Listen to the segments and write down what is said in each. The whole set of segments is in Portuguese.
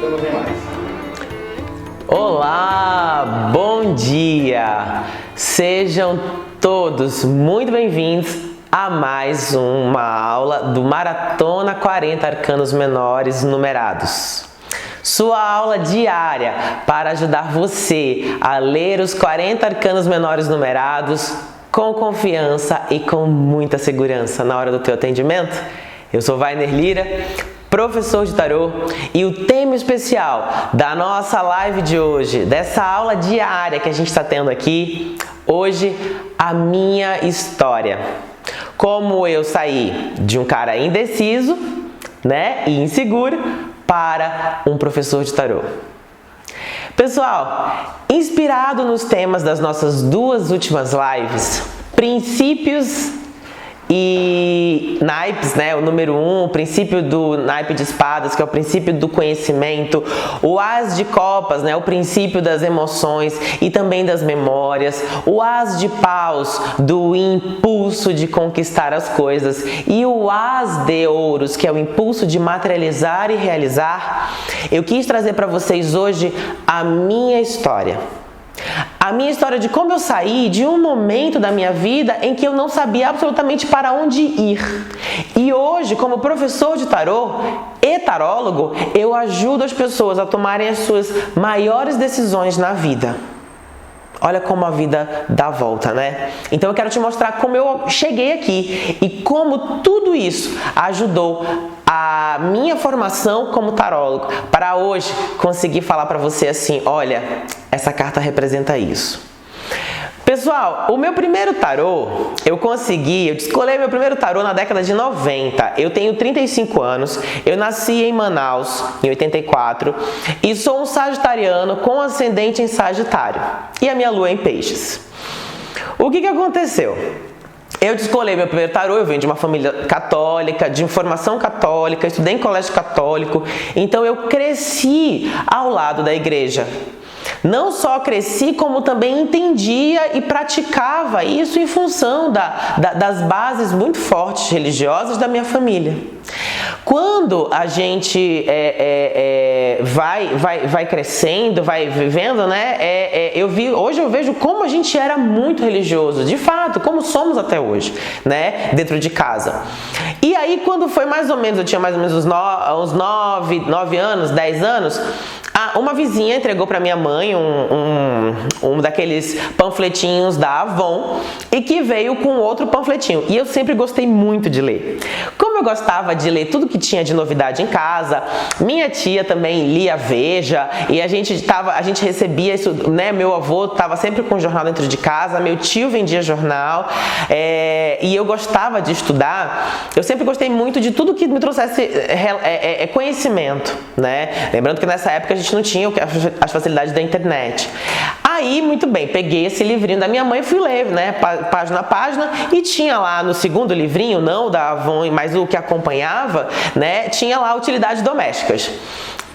não vem mais. Olá, bom dia! Sejam todos muito bem-vindos a mais uma aula do Maratona 40 Arcanos Menores Numerados. Sua aula diária para ajudar você a ler os 40 arcanos menores numerados com confiança e com muita segurança na hora do teu atendimento. Eu sou Wagner Lira, professor de tarô, e o tema especial da nossa live de hoje, dessa aula diária que a gente está tendo aqui, hoje, a minha história. Como eu saí de um cara indeciso, e inseguro, para um professor de tarô. Pessoal, inspirado nos temas das nossas duas últimas lives, princípios e naipes, o número 1, o princípio do naipe de espadas, que é o princípio do conhecimento, o as de copas, o princípio das emoções e também das memórias, o as de paus, do impulso de conquistar as coisas, e o as de ouros, que é o impulso de materializar e realizar. Eu quis trazer para vocês hoje a minha história. A minha história de como eu saí de um momento da minha vida em que eu não sabia absolutamente para onde ir. E hoje, como professor de tarô e tarólogo, eu ajudo as pessoas a tomarem as suas maiores decisões na vida. Olha como a vida dá a volta, Então eu quero te mostrar como eu cheguei aqui e como tudo isso ajudou a minha formação como tarólogo para hoje conseguir falar para você assim, olha, essa carta representa isso. Pessoal, o meu primeiro tarô, eu descolei meu primeiro tarô na década de 90. Eu tenho 35 anos, eu nasci em Manaus, em 84, e sou um sagitariano com ascendente em Sagitário. E a minha lua é em Peixes. O que aconteceu? Eu descolei meu primeiro tarô, eu venho de uma família católica, de formação católica, estudei em colégio católico, então eu cresci ao lado da igreja. Não só cresci, como também entendia e praticava isso em função das bases muito fortes religiosas da minha família. Quando a gente vai crescendo, vai vivendo, hoje eu vejo como a gente era muito religioso, de fato, como somos até hoje, dentro de casa. E aí, quando foi mais ou menos, eu tinha mais ou menos uns 9 anos, 10 anos, uma vizinha entregou para minha mãe um daqueles panfletinhos da Avon e que veio com outro panfletinho. E eu sempre gostei muito de ler. Como eu gostava de ler tudo que tinha de novidade em casa, minha tia também lia Veja e a gente recebia isso, Meu avô estava sempre com o jornal dentro de casa, meu tio vendia jornal e eu gostava de estudar. Eu sempre gostei muito de tudo que me trouxesse conhecimento, Lembrando que nessa época a gente não tinha as facilidades da internet. Aí, muito bem, peguei esse livrinho da minha mãe e fui ler, página a página, e tinha lá no segundo livrinho, não da Avon, mas o que acompanhava, tinha lá utilidades domésticas.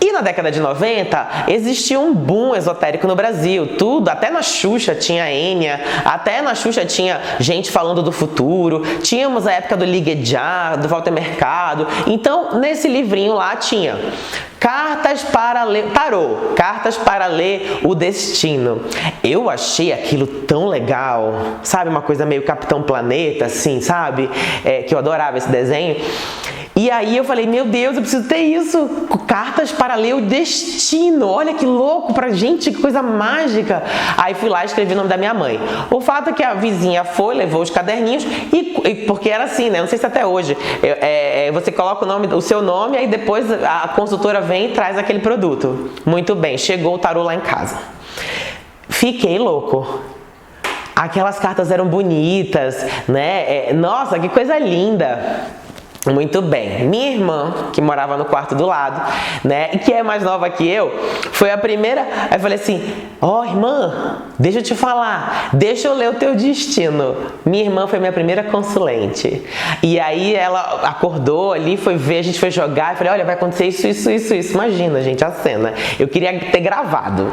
E na década de 90, existia um boom esotérico no Brasil, tudo, até na Xuxa tinha Enya, até na Xuxa tinha gente falando do futuro, tínhamos a época do Ligue Já, do Walter Mercado. Então, nesse livrinho lá tinha cartas para ler, tarô, cartas para ler o destino. Eu achei aquilo tão legal, sabe, uma coisa meio Capitão Planeta, assim, sabe, que eu adorava esse desenho. E aí eu falei, meu Deus, eu preciso ter isso, cartas para ler o destino, olha que louco pra gente, que coisa mágica. Aí fui lá e escrevi o nome da minha mãe. O fato é que a vizinha foi, levou os caderninhos, e porque era assim, não sei se até hoje, você coloca o seu nome, aí depois a consultora vem e traz aquele produto. Muito bem, chegou o tarô lá em casa. Fiquei louco. Aquelas cartas eram bonitas, Nossa, que coisa linda. Muito bem. Minha irmã, que morava no quarto do lado, e que é mais nova que eu, foi a primeira. Aí eu falei assim, irmã, deixa eu te falar, deixa eu ler o teu destino. Minha irmã foi minha primeira consulente. E aí ela acordou ali, foi ver, a gente foi jogar, e falei, olha, vai acontecer isso. Imagina, gente, a cena. Eu queria ter gravado.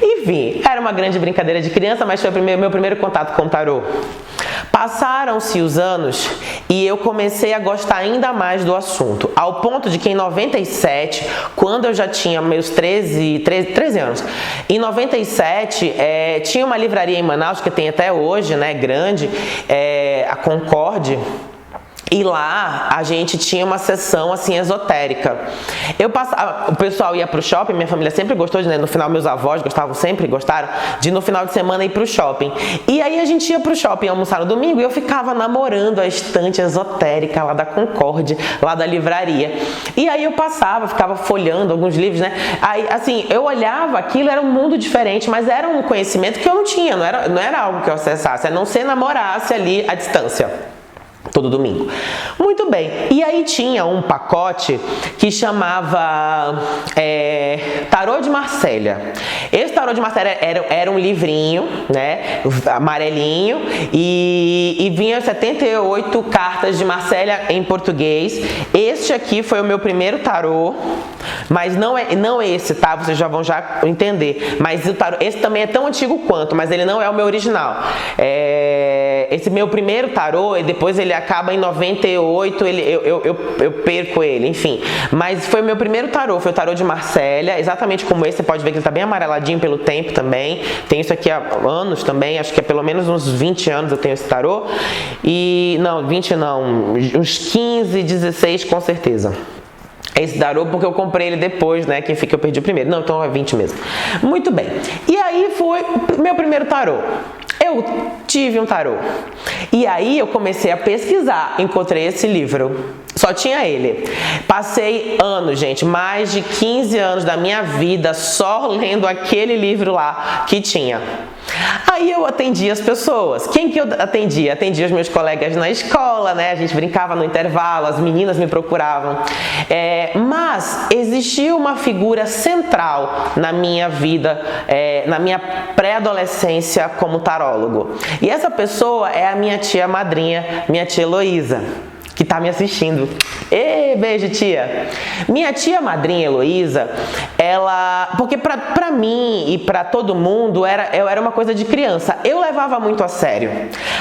Enfim, era uma grande brincadeira de criança, mas foi meu primeiro contato com o tarô. Passaram-se os anos e eu comecei a gostar ainda mais do assunto, ao ponto de que em 97, quando eu já tinha meus 13 anos, em 97 tinha uma livraria em Manaus, que tem até hoje, né, grande, a Concorde. E lá a gente tinha uma sessão assim esotérica. O pessoal ia pro shopping, minha família sempre gostou de, né, no final meus avós gostaram de no final de semana ir pro shopping. E aí a gente ia pro shopping almoçar no domingo e eu ficava namorando a estante esotérica lá da Concorde, lá da livraria. E aí eu ficava folhando alguns livros, né? Aí assim, eu olhava aquilo, era um mundo diferente, mas era um conhecimento que eu não tinha, não era algo que eu acessasse, a não ser namorasse ali à distância. Todo domingo. Muito bem. E aí tinha um pacote que chamava Tarô de Marsella. Esse Tarô de Marsella era um livrinho, né, amarelinho, e vinha 78 cartas de Marsella em português. Este aqui foi o meu primeiro tarô, mas não esse, tá? Vocês já vão entender. Mas o tarô, esse também é tão antigo quanto, mas ele não é o meu original. Esse meu primeiro tarô, e depois ele acaba em 98, eu perco ele, enfim. Mas foi o meu primeiro tarô, foi o tarô de Marsella, exatamente como esse, você pode ver que ele tá bem amareladinho pelo tempo também. Tem isso aqui há anos também, acho que é pelo menos uns 20 anos eu tenho esse tarô. E, não, 20 não, uns 15, 16 com certeza. Esse tarô porque eu comprei ele depois, né, que eu perdi o primeiro. Não, então é 20 mesmo. Muito bem. E aí foi meu primeiro tarô. Eu tive um tarô. E aí eu comecei a pesquisar, encontrei esse livro. Só tinha ele. Passei anos, gente, mais de 15 anos da minha vida só lendo aquele livro lá que tinha. Aí eu atendia as pessoas. Quem que eu atendia? Atendia os meus colegas na escola, né? A gente brincava no intervalo, as meninas me procuravam. Mas existia uma figura central na minha vida, na minha pré-adolescência como tarólogo. E essa pessoa é a minha tia madrinha, minha tia Heloísa, que tá me assistindo. Beijo, tia! Minha tia madrinha Heloísa, porque pra mim e pra todo mundo era uma coisa de criança. Eu levava muito a sério.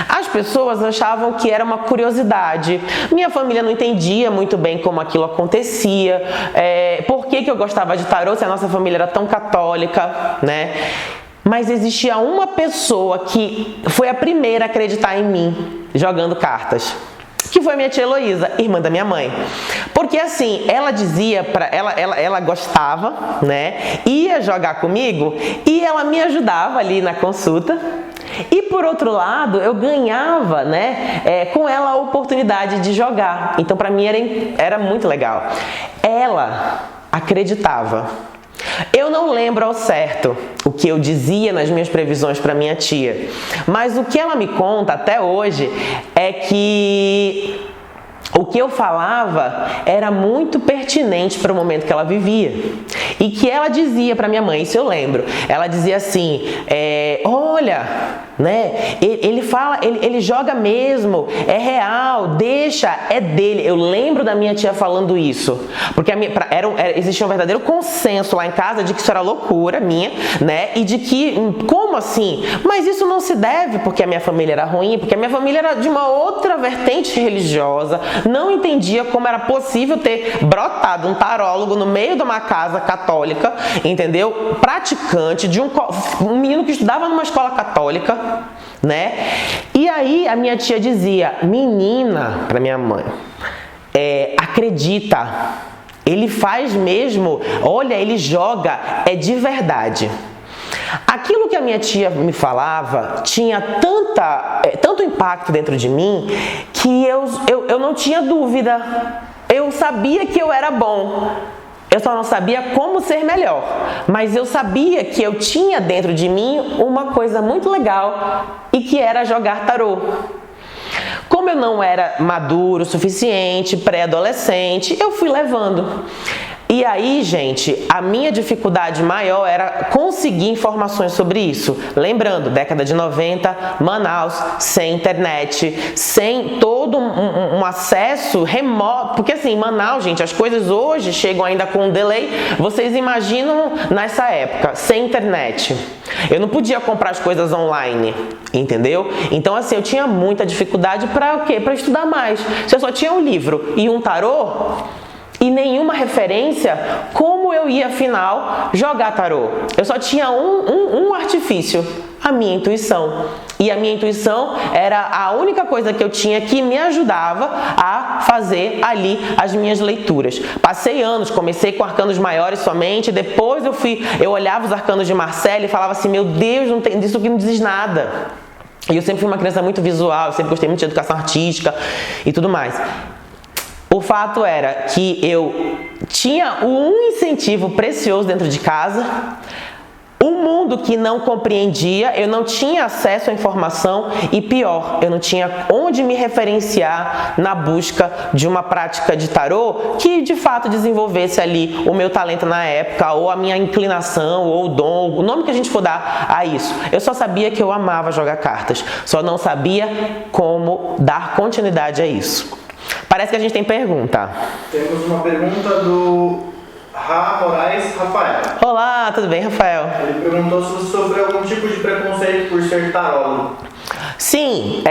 As pessoas achavam que era uma curiosidade. Minha família não entendia muito bem como aquilo acontecia. Por que eu gostava de tarô se a nossa família era tão católica, né? Mas existia uma pessoa que foi a primeira a acreditar em mim, jogando cartas, que foi minha tia Heloísa, irmã da minha mãe. Porque assim, ela dizia, ela gostava, né, ia jogar comigo e ela me ajudava ali na consulta. E por outro lado, eu ganhava, né, com ela a oportunidade de jogar. Então para mim era muito legal. Ela acreditava. Eu não lembro ao certo o que eu dizia nas minhas previsões para minha tia, mas o que ela me conta até hoje é que o que eu falava era muito pertinente para o momento que ela vivia. E que ela dizia para minha mãe, isso eu lembro, ela dizia assim, olha, né, ele joga mesmo, é real, deixa, é dele. Eu lembro da minha tia falando isso, porque existia um verdadeiro consenso lá em casa de que isso era loucura minha, né, e de que, como assim? Mas isso não se deve porque a minha família era ruim, porque a minha família era de uma outra vertente religiosa, não entendia como era possível ter brotado um tarólogo no meio de uma casa católica, entendeu? Praticante, de um menino que estudava numa escola católica, né? E aí a minha tia dizia, menina, para minha mãe, acredita, ele faz mesmo, olha, ele joga, é de verdade. Aquilo que a minha tia me falava tinha tanto impacto dentro de mim que eu não tinha dúvida. Eu sabia que eu era bom. Eu só não sabia como ser melhor. Mas eu sabia que eu tinha dentro de mim uma coisa muito legal e que era jogar tarô. Como eu não era maduro o suficiente, pré-adolescente, eu fui levando. E aí, gente, a minha dificuldade maior era conseguir informações sobre isso. Lembrando, década de 90, Manaus, sem internet, sem todo um acesso remoto. Porque assim, Manaus, gente, as coisas hoje chegam ainda com um delay. Vocês imaginam nessa época, sem internet. Eu não podia comprar as coisas online, entendeu? Então assim, eu tinha muita dificuldade para o quê? Para estudar mais. Se eu só tinha um livro e um tarô e nenhuma referência, como eu ia afinal jogar tarô? Eu só tinha um artifício, a minha intuição. E a minha intuição era a única coisa que eu tinha que me ajudava a fazer ali as minhas leituras. Passei anos, comecei com arcanos maiores somente, depois eu olhava os arcanos de Marcelo e falava assim, meu Deus, não tem disso que não diz nada. E eu sempre fui uma criança muito visual, eu sempre gostei muito de educação artística e tudo mais. O fato era que eu tinha um incentivo precioso dentro de casa, um mundo que não compreendia, eu não tinha acesso à informação e pior, eu não tinha onde me referenciar na busca de uma prática de tarô que de fato desenvolvesse ali o meu talento na época, ou a minha inclinação, ou o dom, o nome que a gente for dar a isso. Eu só sabia que eu amava jogar cartas, só não sabia como dar continuidade a isso. Parece que a gente tem pergunta. Temos uma pergunta do Moraes Rafael. Olá, tudo bem, Rafael? Ele perguntou se você sofreu algum tipo de preconceito por ser tarólogo. Sim,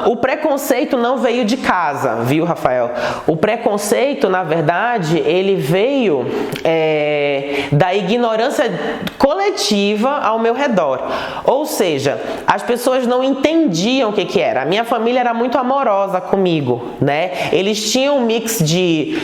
o preconceito não veio de casa, viu, Rafael? O preconceito, na verdade, ele veio da ignorância coletiva ao meu redor. Ou seja, as pessoas não entendiam o que era. A minha família era muito amorosa comigo, né? Eles tinham um mix de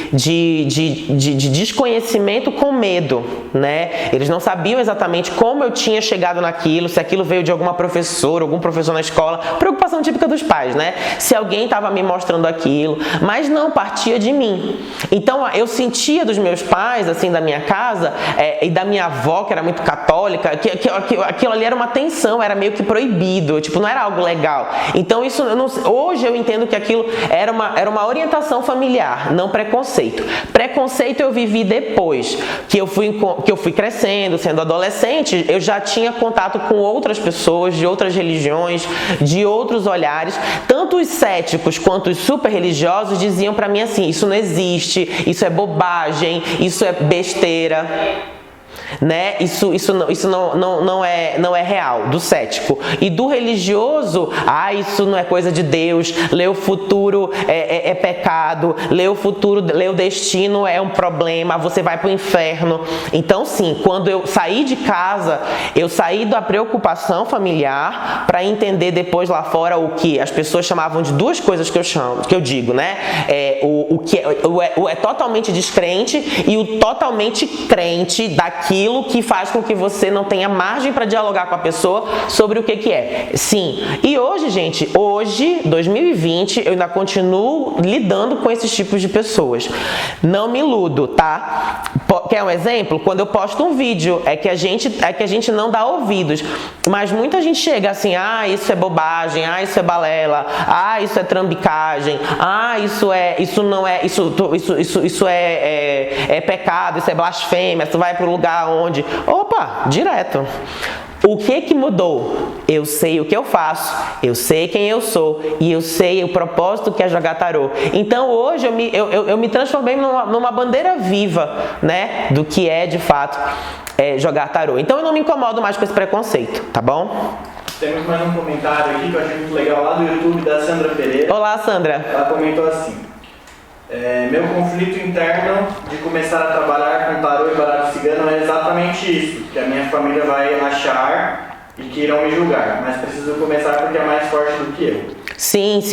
desconhecimento com medo, né? Eles não sabiam exatamente como eu tinha chegado naquilo, se aquilo veio de alguma professora, algum professor na escola, preocupação típica dos pais, né? Se alguém estava me mostrando aquilo, mas não partia de mim. Então eu sentia dos meus pais, assim, da minha casa, e da minha avó, que era muito católica, que aquilo ali era uma tensão, era meio que proibido, tipo, não era algo legal. Então isso, hoje eu entendo que aquilo era uma orientação familiar, não preconceito. Preconceito eu vivi depois, que eu fui crescendo, sendo adolescente, eu já tinha contato com outras pessoas, de outras religiões, de outros olhares. Tanto os céticos quanto os super religiosos diziam pra mim assim, isso não existe, isso é bobagem, isso é besteira. Né? Isso não é real, do cético. E do religioso, isso não é coisa de Deus, ler o futuro é pecado, ler o futuro, ler o destino é um problema, você vai pro inferno. Então sim, quando eu saí de casa, eu saí da preocupação familiar para entender depois lá fora o que as pessoas chamavam de duas coisas que eu digo, né? O que é totalmente descrente e o totalmente crente daquilo que faz com que você não tenha margem para dialogar com a pessoa sobre o que é. Sim. E hoje, gente, 2020, eu ainda continuo lidando com esses tipos de pessoas. Não me iludo, tá? Quer um exemplo? Quando eu posto um vídeo, é que a gente não dá ouvidos. Mas muita gente chega assim, isso é bobagem, isso é balela, isso é trambicagem, isso é pecado, isso é blasfêmia, tu vai pro lugar onde... Opa, direto. O que mudou? Eu sei o que eu faço, eu sei quem eu sou e eu sei o propósito que é jogar tarô. Então hoje eu me transformei numa bandeira viva, né, do que é de fato jogar tarô. Então eu não me incomodo mais com esse preconceito, tá bom? Temos mais um comentário aqui que eu achei muito legal lá do YouTube da Sandra Pereira. Olá, Sandra. Ela comentou assim: meu conflito interno de começar a trabalhar com tarô e baralho cigano é exatamente isso, que a minha família vai achar e que irão me julgar, mas preciso começar porque é mais forte do que eu. Sim.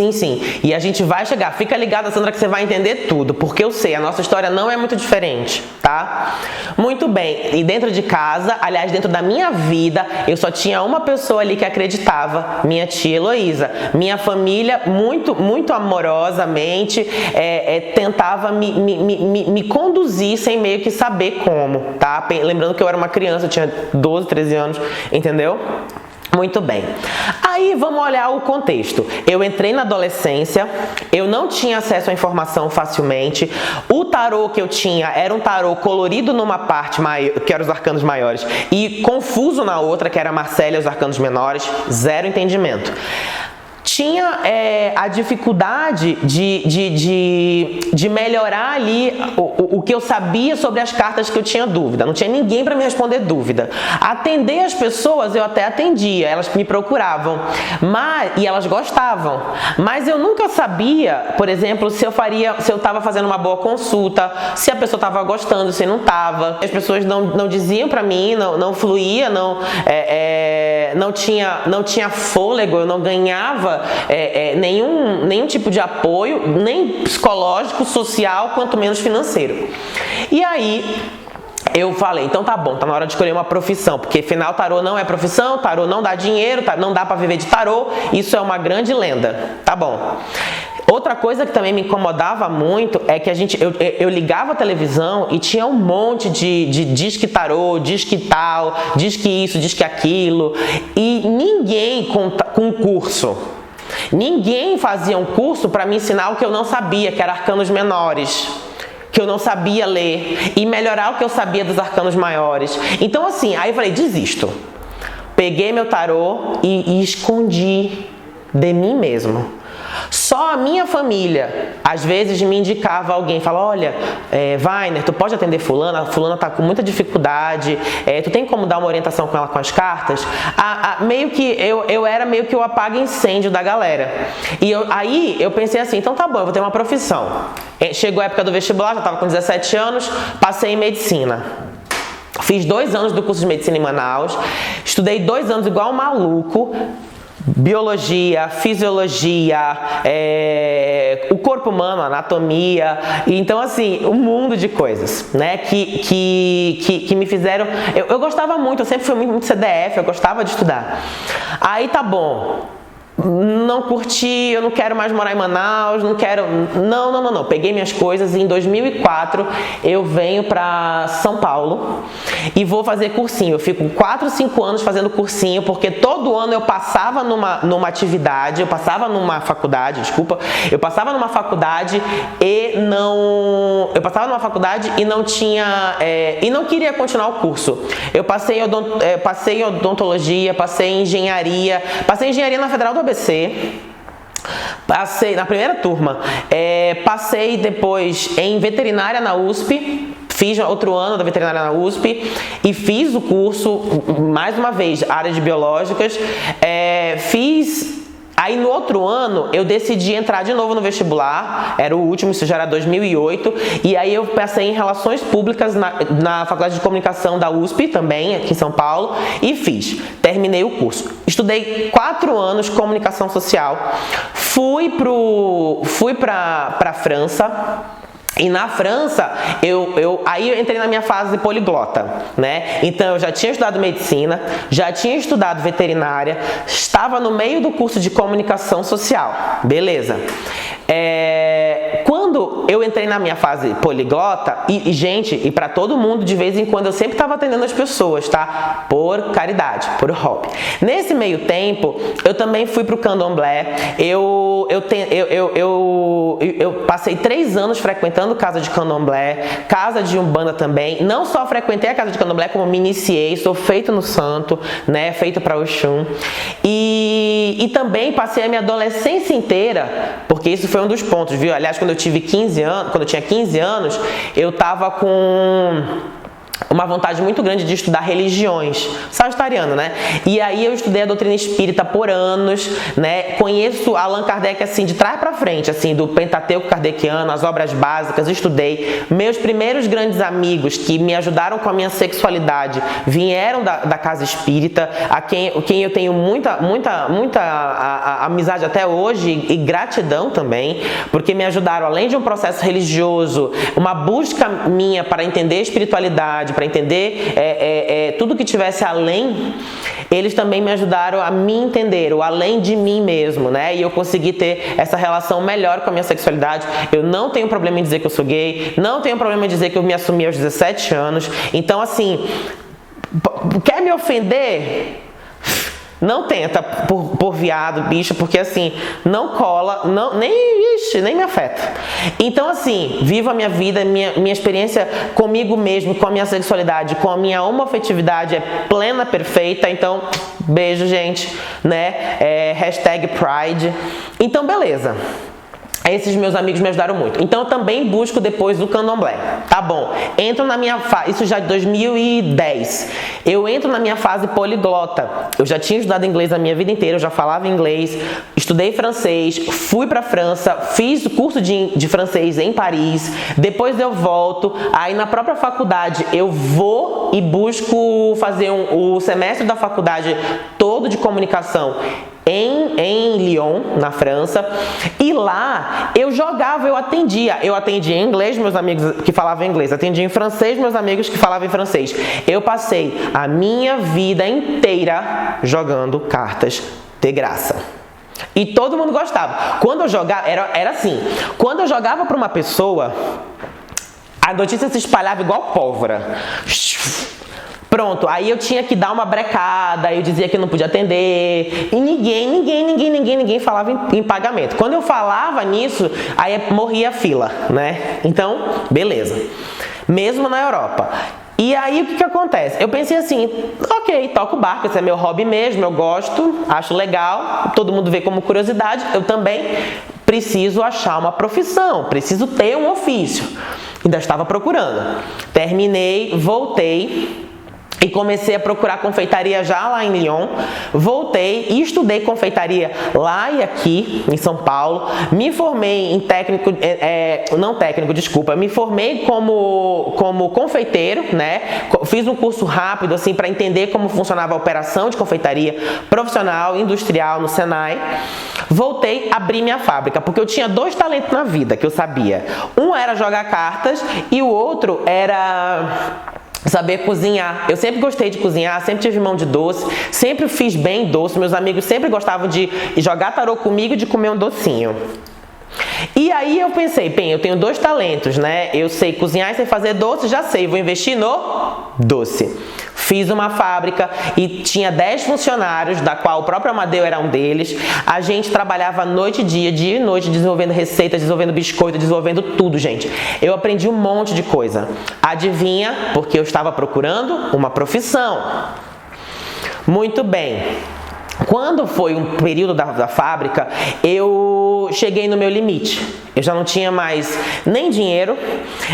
E a gente vai chegar. Fica ligada, Sandra, que você vai entender tudo, porque eu sei, a nossa história não é muito diferente, tá? Muito bem. E dentro de casa, aliás, dentro da minha vida, eu só tinha uma pessoa ali que acreditava, minha tia Heloísa. Minha família, muito, muito amorosamente, tentava me conduzir sem meio que saber como, tá? Lembrando que eu era uma criança, eu tinha 12, 13 anos, entendeu? Muito bem. Aí Aí vamos olhar o contexto. Eu entrei na adolescência, eu não tinha acesso à informação facilmente. O tarô que eu tinha era um tarô colorido numa parte, que era os arcanos maiores, e confuso na outra, que era a Marcélia e os arcanos menores. Zero entendimento. Tinha a dificuldade de melhorar ali o que eu sabia sobre as cartas que eu tinha dúvida. Não tinha ninguém para me responder dúvida. Atender as pessoas eu até atendia, elas me procuravam, e elas gostavam. Mas eu nunca sabia, por exemplo, se eu estava fazendo uma boa consulta, se a pessoa estava gostando, se não estava. As pessoas não diziam para mim, não fluía, não tinha fôlego, eu não ganhava nenhum tipo de apoio, nem psicológico, social, quanto menos financeiro. E aí eu falei, então tá bom, tá na hora de escolher uma profissão, porque afinal tarô não é profissão, tarô não dá dinheiro, não dá para viver de tarô, isso é uma grande lenda. Tá bom. Outra coisa que também me incomodava muito é que eu ligava a televisão e tinha um monte de disque tarô, disque tal, disque isso, disque aquilo, e ninguém com curso. Ninguém fazia um curso para me ensinar o que eu não sabia, que era arcanos menores, que eu não sabia ler, e melhorar o que eu sabia dos arcanos maiores. Então assim, aí eu falei, desisto. Peguei meu tarô e escondi de mim mesmo. Só a minha família, às vezes, me indicava alguém, falava, olha, Vainer, tu pode atender fulana tá com muita dificuldade, tu tem como dar uma orientação com ela com as cartas? Meio que eu era meio que o apaga-incêndio da galera. E aí eu pensei assim, então tá bom, eu vou ter uma profissão. Chegou a época do vestibular, já estava com 17 anos, passei em medicina. Fiz 2 anos do curso de medicina em Manaus, estudei 2 anos igual um maluco, biologia, fisiologia, o corpo humano, anatomia, então assim, um mundo de coisas, né, que me fizeram, eu gostava muito, eu sempre fui muito CDF, eu gostava de estudar. Aí tá bom, não curti, eu não quero mais morar em Manaus, não quero, não, peguei minhas coisas e em 2004 eu venho para São Paulo e vou fazer cursinho. Eu fico 4, 5 anos fazendo cursinho, porque todo ano eu passava numa atividade, eu passava numa faculdade e não tinha, e não queria continuar o curso. Eu passei em odontologia, passei em engenharia na Federal do ABC, passei na primeira turma, passei depois em veterinária na USP, fiz outro ano da veterinária na USP e fiz o curso, mais uma vez, área de biológicas, Aí no outro ano eu decidi entrar de novo no vestibular, era o último, isso já era 2008, e aí eu passei em Relações Públicas na Faculdade de Comunicação da USP também, aqui em São Paulo, e terminei o curso. Estudei 4 anos Comunicação Social, fui pra França. E na França, aí eu entrei na minha fase poliglota, né? Então eu já tinha estudado medicina, já tinha estudado veterinária, estava no meio do curso de comunicação social, beleza. Quando eu entrei na minha fase poliglota, gente, e para todo mundo, de vez em quando, eu sempre estava atendendo as pessoas, tá? Por caridade, por hobby. Nesse meio tempo, eu também fui pro candomblé, eu passei 3 anos frequentando casa de candomblé, casa de umbanda também. Não só frequentei a casa de candomblé, como me iniciei, sou feito no santo, né? Feito para Oxum. E também passei a minha adolescência inteira, porque isso foi um dos pontos, viu? Aliás, quando eu tinha 15 anos, eu tava com uma vontade muito grande de estudar religiões, sagitariano, né? E aí eu estudei a doutrina espírita por anos, né? Conheço Allan Kardec assim de trás para frente, assim, do Pentateuco kardeciano, as obras básicas, estudei. Meus primeiros grandes amigos que me ajudaram com a minha sexualidade vieram da casa espírita, quem eu tenho muita amizade até hoje e gratidão também, porque me ajudaram, além de um processo religioso, uma busca minha para entender a espiritualidade, para entender tudo que tivesse além, eles também me ajudaram a me entender, o além de mim mesmo, né? E eu consegui ter essa relação melhor com a minha sexualidade. Eu não tenho problema em dizer que eu sou gay, não tenho problema em dizer que eu me assumi aos 17 anos. Então, assim, quer me ofender? Não tenta por viado, bicho, porque assim, não cola, nem me afeta. Então assim, vivo a minha vida, minha experiência comigo mesmo, com a minha sexualidade, com a minha homoafetividade é plena, perfeita. Então, beijo, gente, né? Hashtag Pride. Então, beleza. Esses meus amigos me ajudaram muito. Então eu também busco depois o candomblé. Tá bom, entro na minha fase, isso já de 2010. Eu entro na minha fase poliglota. Eu já tinha estudado inglês a minha vida inteira, eu já falava inglês, estudei francês, fui pra França, fiz o curso de francês em Paris, depois eu volto, aí na própria faculdade eu vou e busco fazer o semestre da faculdade todo de comunicação em Lyon, na França, e lá eu jogava, eu atendia em inglês meus amigos que falavam inglês, atendia em francês meus amigos que falavam em francês. Eu passei a minha vida inteira jogando cartas de graça. E todo mundo gostava. Quando eu jogava, era assim, quando eu jogava para uma pessoa, a notícia se espalhava igual pólvora. Pronto, aí eu tinha que dar uma brecada, eu dizia que não podia atender, e ninguém falava em pagamento. Quando eu falava nisso, aí morria a fila, né? Então, beleza. Mesmo na Europa. E aí o que acontece? Eu pensei assim, ok, toco barco, esse é meu hobby mesmo, eu gosto, acho legal, todo mundo vê como curiosidade, eu também preciso achar uma profissão, preciso ter um ofício. Ainda estava procurando. Terminei, voltei e comecei a procurar confeitaria já lá em Lyon. Voltei e estudei confeitaria lá e aqui em São Paulo. Me formei em me formei como confeiteiro, né? Fiz um curso rápido assim para entender como funcionava a operação de confeitaria profissional, industrial no Senai. Voltei, abri minha fábrica, porque eu tinha 2 talentos na vida que eu sabia. Um era jogar cartas e o outro era saber cozinhar. Eu sempre gostei de cozinhar, sempre tive mão de doce, sempre fiz bem doce. Meus amigos sempre gostavam de jogar tarô comigo e de comer um docinho. E aí eu pensei, bem, eu tenho 2 talentos, né? Eu sei cozinhar e sei fazer doce, já sei, vou investir no doce. Fiz uma fábrica e tinha 10 funcionários, da qual o próprio Amadeu era um deles. A gente trabalhava noite e dia e noite, desenvolvendo receitas, desenvolvendo biscoito, desenvolvendo tudo, gente. Eu aprendi um monte de coisa. Adivinha? Porque eu estava procurando uma profissão. Muito bem. Quando foi um período da fábrica, eu cheguei no meu limite. Eu já não tinha mais nem dinheiro,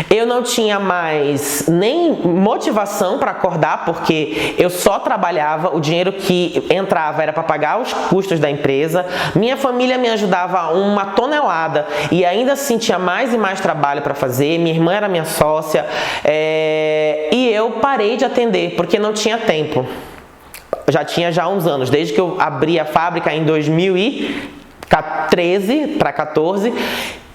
eu não tinha mais nem motivação para acordar, porque eu só trabalhava, o dinheiro que entrava era para pagar os custos da empresa, minha família me ajudava uma tonelada e ainda assim tinha mais e mais trabalho para fazer, minha irmã era minha sócia, e eu parei de atender porque não tinha tempo. Já tinha uns anos, desde que eu abri a fábrica em 2013 para 14,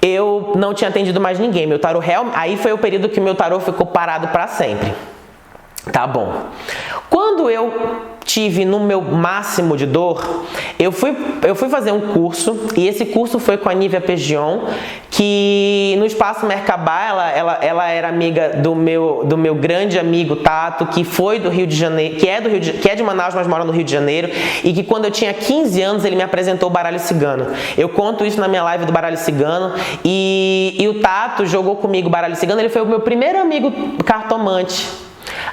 eu não tinha atendido mais ninguém. Meu tarô aí foi o período que meu tarô ficou parado para sempre. Tá bom. Quando eu tive no meu máximo de dor, eu fui fazer um curso, e esse curso foi com a Nívia Pegion, que no Espaço Merkabah, ela era amiga do meu grande amigo Tato, que foi do Rio de Janeiro, que é de Manaus, mas mora no Rio de Janeiro, e que quando eu tinha 15 anos ele me apresentou o baralho cigano. Eu conto isso na minha live do baralho cigano, e o Tato jogou comigo o baralho cigano, ele foi o meu primeiro amigo cartomante.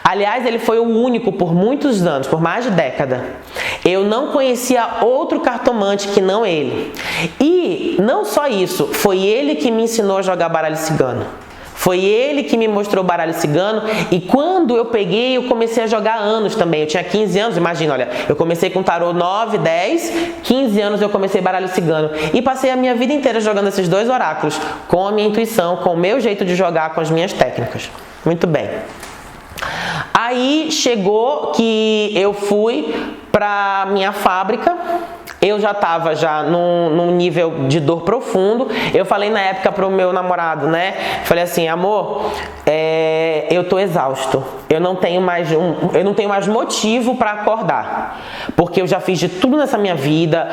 Aliás, ele foi o único por muitos anos, por mais de década. Eu não conhecia outro cartomante que não ele. E não só isso, foi ele que me ensinou a jogar baralho cigano. Foi ele que me mostrou o baralho cigano, e quando eu peguei, eu comecei a jogar anos também. Eu tinha 15 anos, imagina, olha, eu comecei com tarô 9, 10, 15 anos eu comecei baralho cigano. E passei a minha vida inteira jogando esses 2 oráculos, com a minha intuição, com o meu jeito de jogar, com as minhas técnicas. Muito bem. Aí chegou que eu fui para minha fábrica, eu já estava num nível de dor profundo. Eu falei na época pro meu namorado, né? Falei assim, amor, eu tô exausto. Eu não tenho mais motivo para acordar, porque eu já fiz de tudo nessa minha vida.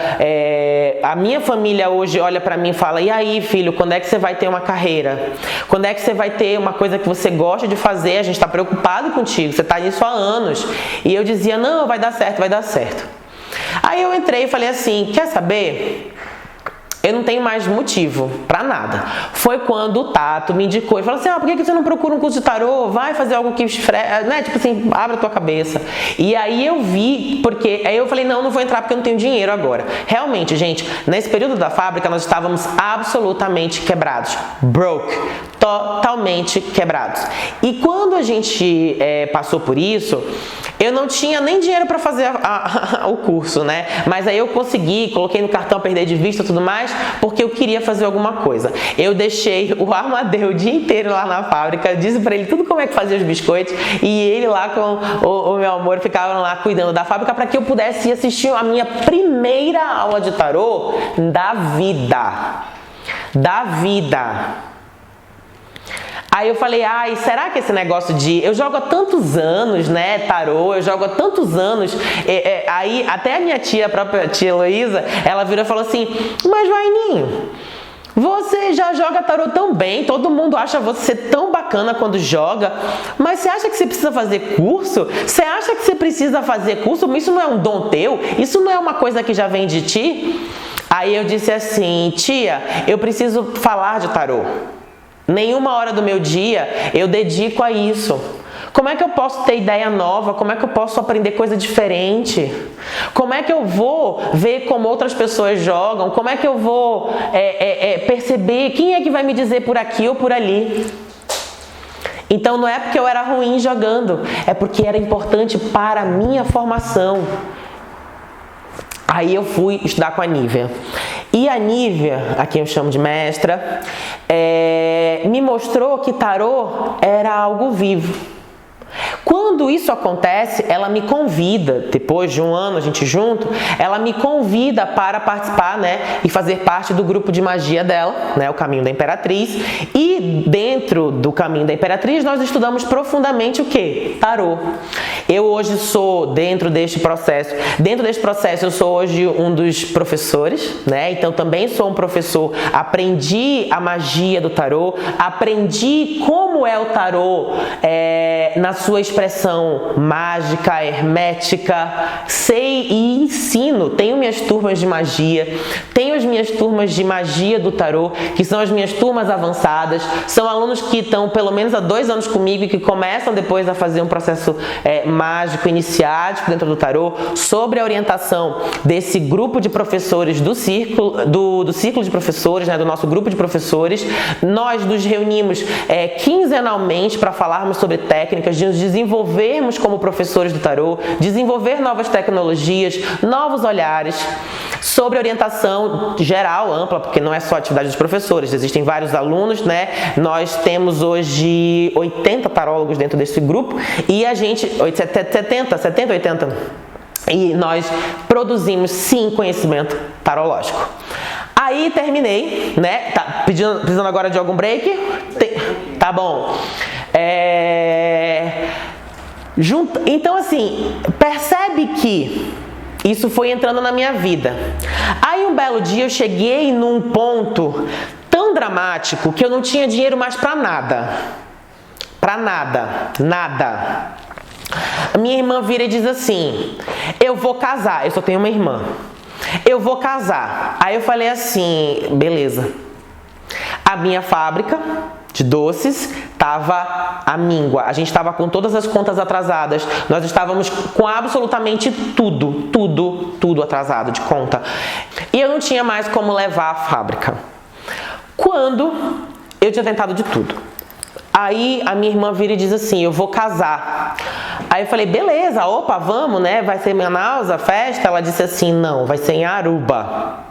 A minha família hoje olha para mim e fala: e aí, filho, quando é que você vai ter uma carreira? Quando é que você vai ter uma coisa que você gosta de fazer? A gente está preocupado contigo, você está nisso há anos. E eu dizia: não, vai dar certo, vai dar certo. entrei e falei assim, quer saber? Eu não tenho mais motivo pra nada. Foi quando o Tato me indicou e falou assim, por que você não procura um curso de tarô? Vai fazer algo que né? Tipo assim, abre a tua cabeça. E aí eu vi, porque aí eu falei, não vou entrar porque eu não tenho dinheiro agora. Realmente, gente, nesse período da fábrica nós estávamos absolutamente quebrados. Broke. Totalmente quebrados. E quando a gente passou por isso, eu não tinha nem dinheiro para fazer o curso, né? Mas aí eu consegui, coloquei no cartão, perder de vista e tudo mais, porque eu queria fazer alguma coisa. Eu deixei o Amadeu o dia inteiro lá na fábrica, disse para ele tudo como é que fazia os biscoitos, e ele lá com o meu amor ficavam lá cuidando da fábrica para que eu pudesse assistir a minha primeira aula de tarô da vida. Da vida. Aí eu falei, será que esse negócio de... Eu jogo há tantos anos, né, tarô, eu jogo há tantos anos. Aí até a minha tia, a própria tia Heloísa, ela virou e falou assim, mas Vaininho, você já joga tarô tão bem, todo mundo acha você tão bacana quando joga, mas você acha que você precisa fazer curso? Você acha que você precisa fazer curso? Isso não é um dom teu? Isso não é uma coisa que já vem de ti? Aí eu disse assim, tia, eu preciso falar de tarô. Nenhuma hora do meu dia eu dedico a isso. Como é que eu posso ter ideia nova? Como é que eu posso aprender coisa diferente? Como é que eu vou ver como outras pessoas jogam? Como é que eu vou perceber quem é que vai me dizer por aqui ou por ali? Então não é porque eu era ruim jogando, é porque era importante para a minha formação. Aí eu fui estudar com a Nívia. E a Nívia, a quem eu chamo de mestra, me mostrou que tarô era algo vivo. Quando isso acontece, ela me convida, depois de um ano a gente junto, ela me convida para participar, né, e fazer parte do grupo de magia dela, né, o Caminho da Imperatriz. E dentro do Caminho da Imperatriz nós estudamos profundamente o quê? Tarô. Eu hoje sou, dentro deste processo eu sou hoje um dos professores, né, então também sou um professor, aprendi a magia do tarô, aprendi como é o tarô na sua expressão mágica, hermética, sei e ensino, tenho minhas turmas de magia, tenho as minhas turmas de magia do tarô, que são as minhas turmas avançadas, são alunos que estão pelo menos há 2 anos comigo e que começam depois a fazer um processo mágico, iniciático dentro do tarô, sobre a orientação desse grupo de professores do círculo de professores, né, do nosso grupo de professores. Nós nos reunimos quinzenalmente para falarmos sobre técnicas, de nos desenvolvermos como professores do tarô, desenvolver novas tecnologias, novos olhares, sobre orientação geral, ampla, porque não é só a atividade dos professores, existem vários alunos, né? Nós temos hoje 80 tarólogos dentro desse grupo e a gente, 70, 80, e nós produzimos sim conhecimento tarológico. Aí terminei, né? Tá precisando agora de algum break? Tá bom. Então assim, percebe que isso foi entrando na minha vida. Aí um belo dia eu cheguei num ponto tão dramático que eu não tinha dinheiro mais pra nada. Pra nada. Nada. A minha irmã vira e diz assim, eu vou casar, eu só tenho uma irmã. Eu vou casar. Aí eu falei assim, beleza. A minha fábrica de doces estava à míngua. A gente estava com todas as contas atrasadas. Nós estávamos com absolutamente tudo atrasado de conta. E eu não tinha mais como levar a fábrica. Quando eu tinha tentado de tudo. Aí a minha irmã vira e diz assim, eu vou casar. Aí eu falei, beleza, opa, vamos, né? Vai ser em Manaus a festa? Ela disse assim, não, vai ser em Aruba.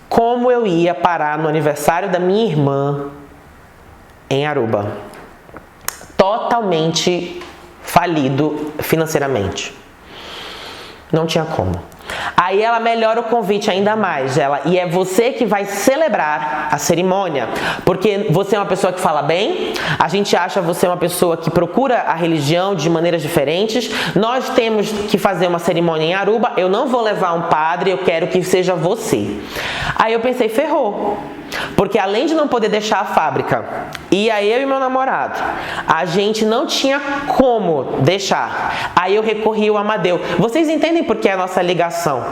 Como eu ia parar no aniversário da minha irmã em Aruba? Totalmente falido financeiramente. Não tinha como. Aí ela melhora o convite ainda mais, e é você que vai celebrar a cerimônia, porque você é uma pessoa que fala bem, a gente acha você uma pessoa que procura a religião de maneiras diferentes, nós temos que fazer uma cerimônia em Aruba, eu não vou levar um padre, eu quero que seja você. Aí eu pensei, ferrou. Porque além de não poder deixar a fábrica, ia eu e meu namorado, a gente não tinha como deixar. Aí eu recorri ao Amadeu. Vocês entendem por que é a nossa ligação?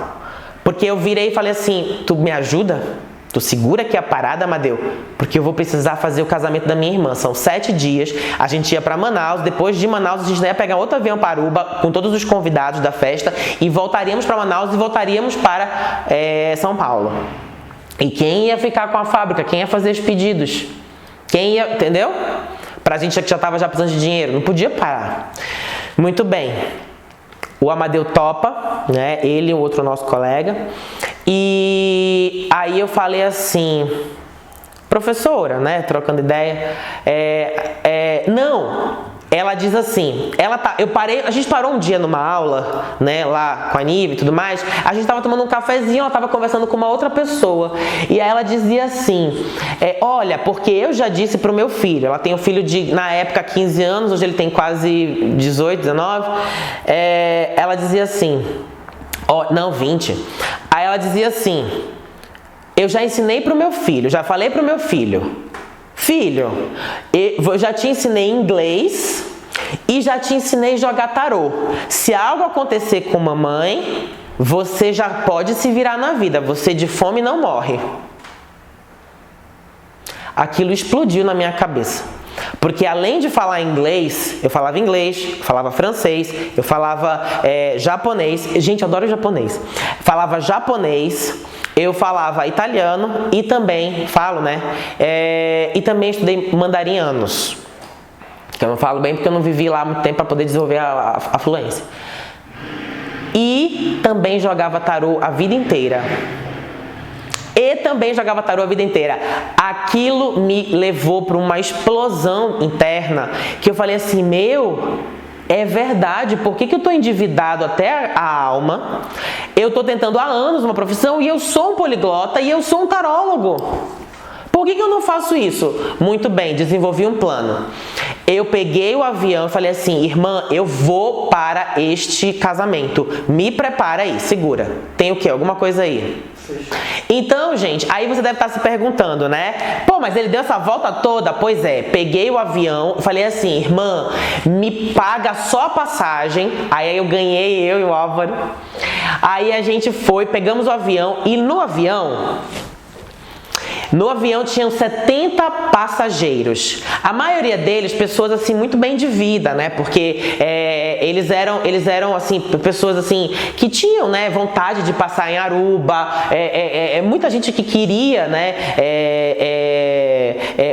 Porque eu virei e falei assim, tu me ajuda? Tu segura aqui a parada, Amadeu, porque eu vou precisar fazer o casamento da minha irmã. São 7 dias, a gente ia para Manaus, depois de Manaus a gente ia pegar outro avião para Aruba com todos os convidados da festa e voltaríamos para Manaus e voltaríamos para São Paulo. E quem ia ficar com a fábrica? Quem ia fazer os pedidos? Quem ia, entendeu? Pra gente que já estava já precisando de dinheiro, não podia parar. Muito bem. O Amadeu topa, né? Ele e o outro nosso colega. E aí eu falei assim, professora, né? Trocando ideia. Não. Ela diz assim, a gente parou um dia numa aula, né, lá com a Nive e tudo mais, a gente tava tomando um cafezinho, ela tava conversando com uma outra pessoa, e aí ela dizia assim, olha, porque eu já disse pro meu filho, ela tem um filho de, na época, 15 anos, hoje ele tem quase 18, 19, ela dizia assim, não, 20, aí ela dizia assim, eu já ensinei pro meu filho, já falei pro meu filho, eu já te ensinei inglês e já te ensinei a jogar tarô. Se algo acontecer com mamãe, você já pode se virar na vida. Você de fome não morre. Aquilo explodiu na minha cabeça. Porque além de falar inglês, eu falava francês, eu falava japonês. Gente, eu adoro japonês. Falava japonês, eu falava italiano e também falo, né? E também estudei mandarianos. Que eu não falo bem porque eu não vivi lá há muito tempo para poder desenvolver a fluência. E também jogava tarô a vida inteira. Aquilo me levou para uma explosão interna que eu falei assim, é verdade, por que eu estou endividado até a alma? Eu estou tentando há anos uma profissão e eu sou um poliglota e eu sou um tarólogo. Por que eu não faço isso? Muito bem, desenvolvi um plano. Eu peguei o avião e falei assim, irmã, eu vou para este casamento. Me prepara aí, segura. Tem o quê? Alguma coisa aí? Então, gente, aí você deve estar se perguntando, né? Pô, mas ele deu essa volta toda? Pois é, peguei o avião, falei assim, irmã, me paga só a passagem. Aí eu ganhei, eu e o Álvaro. Aí a gente foi, pegamos o avião e no avião tinham 70 passageiros. A maioria deles, pessoas assim muito bem de vida, né? Porque eles eram assim pessoas assim que tinham, né, vontade de passar em Aruba. Muita gente que queria, né,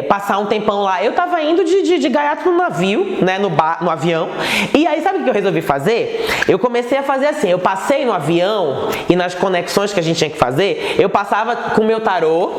passar um tempão lá. Eu tava indo de gaiato no navio, né, no avião. E aí sabe o que eu resolvi fazer? Eu comecei a fazer assim. Eu passei no avião e nas conexões que a gente tinha que fazer, eu passava com o meu tarô.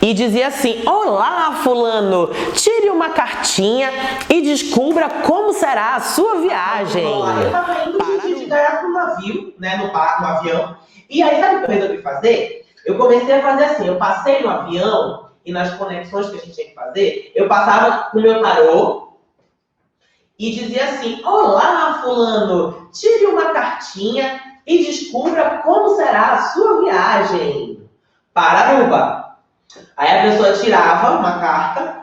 E dizia assim, olá fulano, tire uma cartinha e descubra como será a sua viagem. Eu tava indo de gaiato no navio, né, no avião. E aí sabe o que eu resolvi fazer? Eu comecei a fazer assim, eu passei no avião e nas conexões que a gente tinha que fazer, eu passava com o meu tarô e dizia assim, olá fulano, tire uma cartinha e descubra como será a sua viagem para Aruba. Aí a pessoa tirava uma carta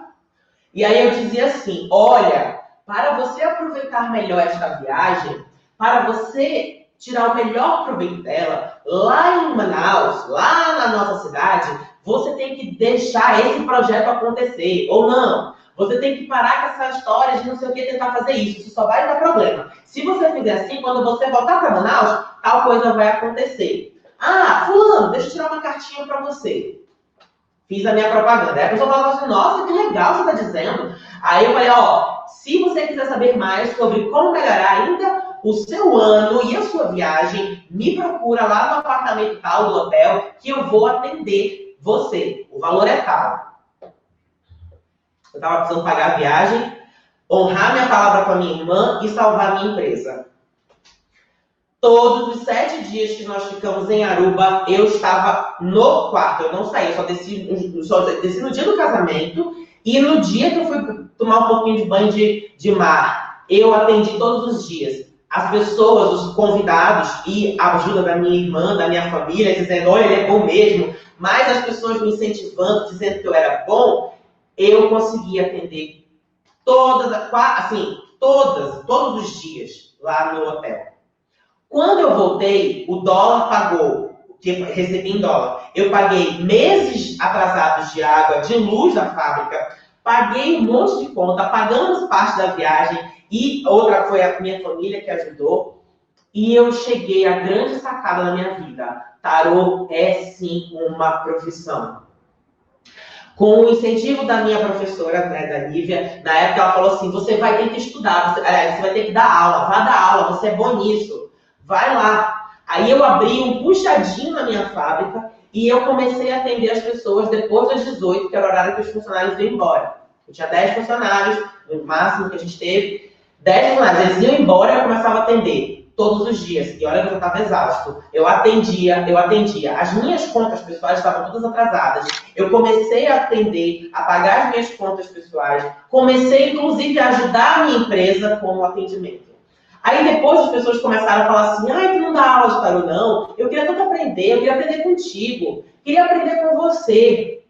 e aí eu dizia assim, olha, para você aproveitar melhor esta viagem, para você tirar o melhor proveito dela, lá em Manaus, lá na nossa cidade, você tem que deixar esse projeto acontecer, ou não. Você tem que parar com essa história de não sei o que, tentar fazer isso só vai dar problema. Se você fizer assim, quando você voltar para Manaus, tal coisa vai acontecer. Ah, fulano, deixa eu tirar uma cartinha para você. Fiz a minha propaganda. Aí a pessoa falava assim, nossa, que legal você está dizendo. Aí eu falei, se você quiser saber mais sobre como melhorar ainda o seu ano e a sua viagem, me procura lá no apartamento tal do hotel que eu vou atender você. O valor é tal. Eu estava precisando pagar a viagem, honrar minha palavra com a minha irmã e salvar a minha empresa. Todos os 7 dias que nós ficamos em Aruba, eu estava no quarto. Eu não saí, eu só desci no dia do casamento e no dia que eu fui tomar um pouquinho de banho de mar. Eu atendi todos os dias. as pessoas, os convidados e a ajuda da minha irmã, da minha família, dizendo, olha, ele é bom mesmo, mas as pessoas me incentivando, dizendo que eu era bom, eu consegui atender todos os dias lá no hotel. Quando eu voltei, o dólar pagou, que recebi em dólar, eu paguei meses atrasados de água, de luz da fábrica, paguei um monte de conta, pagamos parte da viagem, e outra foi a minha família que ajudou, e eu cheguei à grande sacada da minha vida. Tarô é sim uma profissão. Com o incentivo da minha professora, né, da Lívia, na época ela falou assim, você vai ter que estudar, você vai ter que dar aula, vá dar aula, você é bom nisso, vai lá. Aí eu abri um puxadinho na minha fábrica e eu comecei a atender as pessoas depois das 18, que era o horário que os funcionários iam embora. Eu tinha 10 funcionários, no máximo que a gente teve, 10 funcionários, eles iam embora e eu começava a atender. Todos os dias. E olha que eu estava exausto. Eu atendia. As minhas contas pessoais estavam todas atrasadas. Eu comecei a atender, a pagar as minhas contas pessoais. Comecei, inclusive, a ajudar a minha empresa com o atendimento. Aí depois as pessoas começaram a falar assim, ai, tu não dá aula de tarô, não. Eu queria tanto aprender, eu queria aprender contigo. Queria aprender com você.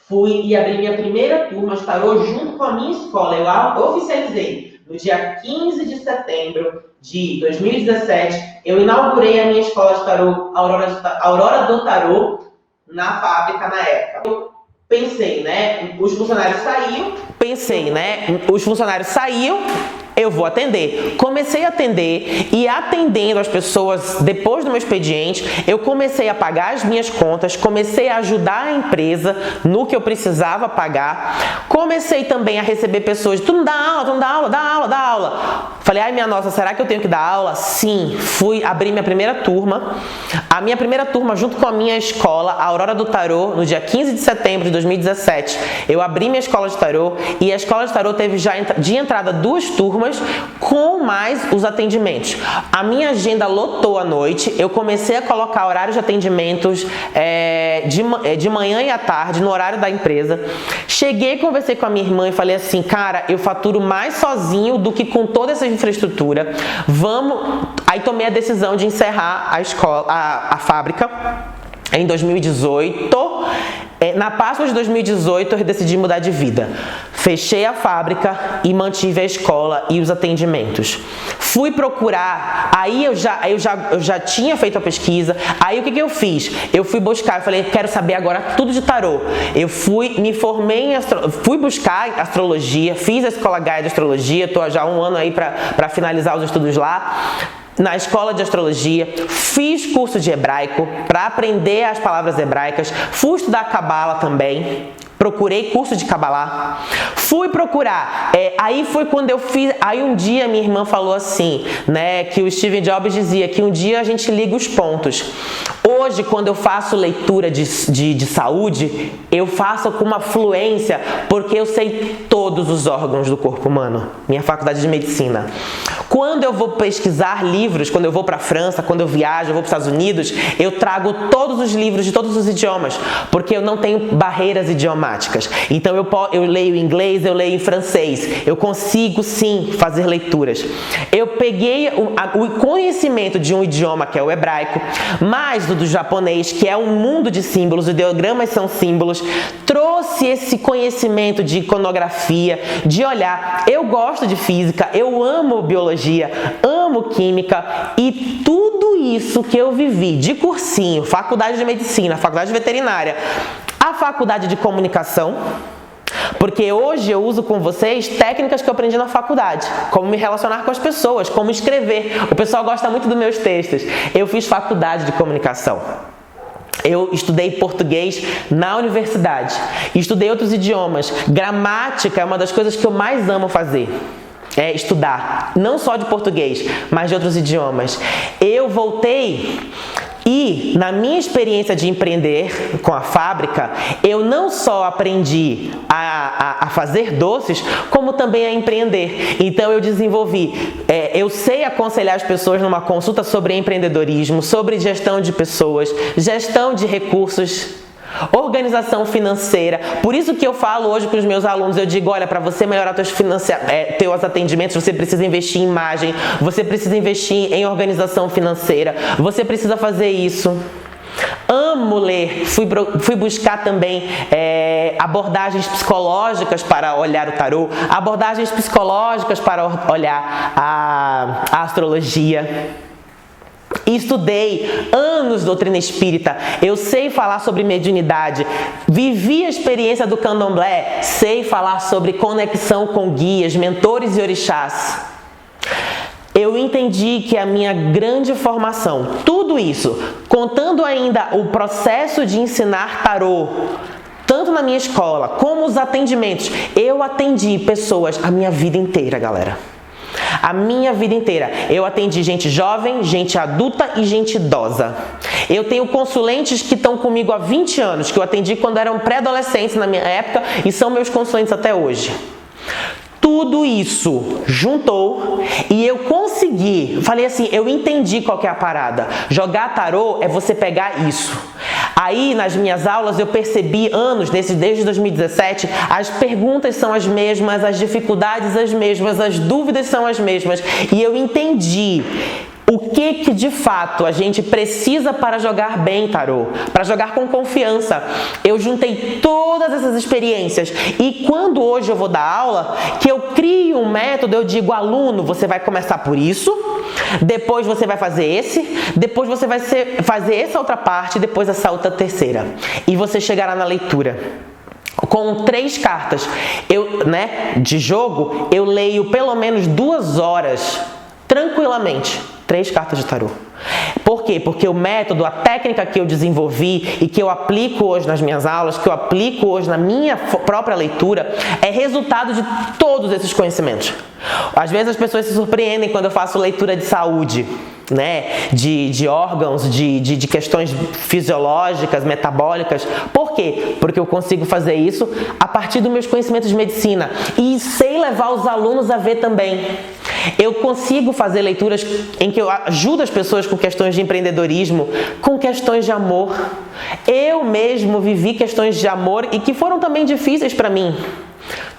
Fui e abri minha primeira turma de tarô junto com a minha escola. Eu oficializei. No dia 15 de setembro de 2017, eu inaugurei a minha escola de tarô, Aurora do Tarô, na fábrica na época. Eu pensei, né? Os funcionários saíam, eu vou atender. Comecei a atender e atendendo as pessoas depois do meu expediente, eu comecei a pagar as minhas contas, comecei a ajudar a empresa no que eu precisava pagar. Comecei também a receber pessoas, tu não dá aula, dá aula. Falei, ai minha nossa, será que eu tenho que dar aula? Sim, fui abrir minha primeira turma. A minha primeira turma junto com a minha escola, a Aurora do Tarô, no dia 15 de setembro de 2017. Eu abri minha escola de tarô e a escola de tarô teve já de entrada 2 turmas com mais os atendimentos. A minha agenda lotou à noite, eu comecei a colocar horários de atendimentos de manhã e à tarde, no horário da empresa. Cheguei, conversei com a minha irmã e falei assim, cara, eu faturo mais sozinho do que com toda essa infraestrutura. Aí tomei a decisão de encerrar a escola, a fábrica em 2018. Na Páscoa de 2018 eu decidi mudar de vida. Fechei a fábrica e mantive a escola e os atendimentos. Fui procurar, aí eu já tinha feito a pesquisa. Aí o que eu fiz? Eu fui buscar, eu falei, quero saber agora tudo de tarô. Eu me formei fui buscar astrologia, fiz a escola Gaia de astrologia, estou já há 1 ano aí para finalizar os estudos lá. Na escola de astrologia, fiz curso de hebraico para aprender as palavras hebraicas, fui estudar Cabala também, procurei curso de Cabalá, fui procurar, aí foi quando eu fiz, aí um dia minha irmã falou assim, né, que o Steve Jobs dizia que um dia a gente liga os pontos. Hoje, quando eu faço leitura de saúde, eu faço com uma fluência, porque eu sei todos os órgãos do corpo humano, minha faculdade de medicina. Quando eu vou pesquisar livros, quando eu vou para a França, quando eu viajo, eu vou para os Estados Unidos, eu trago todos os livros de todos os idiomas, porque eu não tenho barreiras idiomáticas. Então eu leio em inglês, eu leio em francês, eu consigo sim fazer leituras. Eu peguei o conhecimento de um idioma que é o hebraico, mais do japonês, que é um mundo de símbolos, os ideogramas são símbolos, trouxe esse conhecimento de iconografia, de olhar. Eu gosto de física, eu amo biologia, amo química e tudo isso que eu vivi de cursinho, faculdade de medicina, faculdade de veterinária, a faculdade de comunicação, porque hoje eu uso com vocês técnicas que eu aprendi na faculdade, como me relacionar com as pessoas, como escrever. O pessoal gosta muito dos meus textos. Eu fiz faculdade de comunicação. Eu estudei português na universidade, estudei outros idiomas. Gramática é uma das coisas que eu mais amo fazer. É estudar, não só de português, mas de outros idiomas. Eu voltei e, na minha experiência de empreender com a fábrica, eu não só aprendi a fazer doces, como também a empreender. Então eu desenvolvi, eu sei aconselhar as pessoas numa consulta sobre empreendedorismo, sobre gestão de pessoas, gestão de recursos, organização financeira. Por isso que eu falo hoje para os meus alunos, eu digo, olha, para você melhorar teus atendimentos, você precisa investir em imagem, você precisa investir em organização financeira, você precisa fazer isso. Amo ler, fui buscar também abordagens psicológicas para olhar o tarô, abordagens psicológicas para olhar a astrologia. Estudei anos doutrina espírita, eu sei falar sobre mediunidade, vivi a experiência do candomblé, sei falar sobre conexão com guias, mentores e orixás. Eu entendi que a minha grande formação, tudo isso, contando ainda o processo de ensinar tarô, tanto na minha escola como os atendimentos, eu atendi pessoas a minha vida inteira, galera. A minha vida inteira. Eu atendi gente jovem, gente adulta e gente idosa. Eu tenho consulentes que estão comigo há 20 anos, que eu atendi quando eram pré-adolescentes na minha época e são meus consulentes até hoje. Tudo isso juntou e eu consegui, falei assim, eu entendi qual que é a parada. Jogar tarô é você pegar isso. Aí nas minhas aulas eu percebi desde 2017, as perguntas são as mesmas, as dificuldades as mesmas, as dúvidas são as mesmas. E eu entendi o que de fato a gente precisa para jogar bem tarô, para jogar com confiança. Eu juntei todas essas experiências e quando hoje eu vou dar aula, que eu crio um método, eu digo, aluno, você vai começar por isso, depois você vai fazer esse, depois você vai fazer essa outra parte, depois essa outra terceira. E você chegará na leitura com 3 cartas. De jogo, eu leio pelo menos 2 horas, tranquilamente, 3 cartas de tarô. Por quê? Porque o método, a técnica que eu desenvolvi e que eu aplico hoje nas minhas aulas, que eu aplico hoje na minha própria leitura, é resultado de todos esses conhecimentos. Às vezes as pessoas se surpreendem quando eu faço leitura de saúde, de órgãos, de questões fisiológicas, metabólicas. Por quê? Porque eu consigo fazer isso a partir dos meus conhecimentos de medicina e sei levar os alunos a ver também. Eu consigo fazer leituras em que eu ajudo as pessoas com questões de empreendedorismo, com questões de amor. Eu mesmo vivi questões de amor e que foram também difíceis para mim.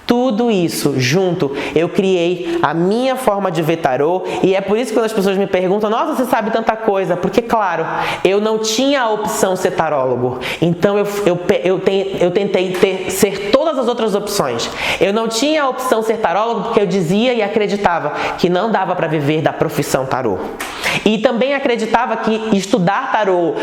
Tudo isso junto, eu criei a minha forma de ver tarô e é por isso que quando as pessoas me perguntam, nossa, você sabe tanta coisa, porque claro, eu não tinha a opção ser tarólogo, então eu tentei ser todas as outras opções. Eu não tinha a opção ser tarólogo porque eu dizia e acreditava que não dava para viver da profissão tarô. E também acreditava que estudar tarô,